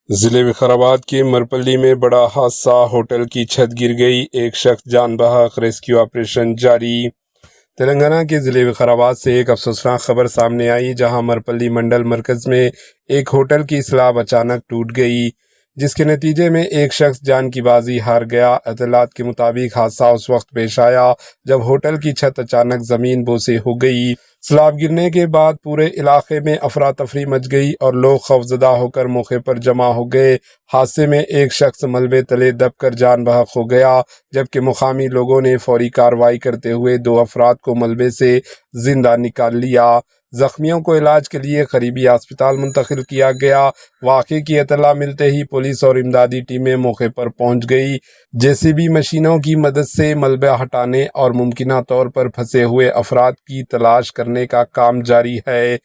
ضلع وقارآباد کے مرپلی میں بڑا حادثہ، ہوٹل کی چھت گر گئی، ایک شخص جان بحق، ریسکیو آپریشن جاری۔ تلنگانہ کے ضلع وقارآباد سے ایک افسوسناک خبر سامنے آئی، جہاں مرپلی منڈل مرکز میں ایک ہوٹل کی سلیب اچانک ٹوٹ گئی، جس کے نتیجے میں ایک شخص جان کی بازی ہار گیا۔ اطلاعات کے مطابق حادثہ اس وقت پیش آیا جب ہوٹل کی چھت اچانک زمین بوسے ہو گئی۔ سلیب گرنے کے بعد پورے علاقے میں افراتفری مچ گئی اور لوگ خوفزدہ ہو کر موقع پر جمع ہو گئے۔ حادثے میں ایک شخص ملبے تلے دب کر جان بحق ہو گیا، جبکہ مقامی لوگوں نے فوری کارروائی کرتے ہوئے 2 افراد کو ملبے سے زندہ نکال لیا۔ زخمیوں کو علاج کے لیے قریبی ہسپتال منتقل کیا گیا۔ واقعے کی اطلاع ملتے ہی پولیس اور امدادی ٹیمیں موقع پر پہنچ گئی۔ JCB مشینوں کی مدد سے ملبہ ہٹانے اور ممکنہ طور پر پھنسے ہوئے افراد کی تلاش کرنے کا کام جاری ہے۔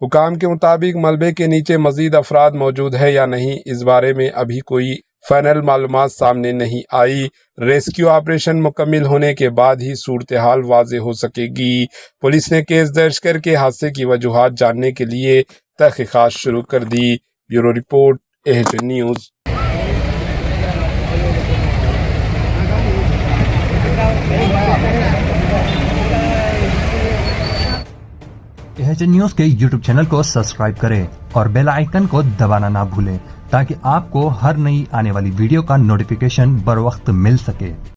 حکام کے مطابق ملبے کے نیچے مزید افراد موجود ہے یا نہیں، اس بارے میں ابھی کوئی فائنل معلومات سامنے نہیں آئی۔ ریسکیو آپریشن مکمل ہونے کے بعد ہی صورتحال واضح ہو سکے گی۔ پولیس نے کیس درج کر کے حادثے کی وجوہات جاننے کے لیے تحقیقات شروع کر دی۔ Bureau report, AHN news. AHN news کے YouTube چینل کو سبسکرائب کریں اور بیل آئیکن کو دبانا نہ بھولیں تاکہ آپ کو ہر نئی آنے والی ویڈیو کا نوٹیفیکیشن بر وقت مل سکے۔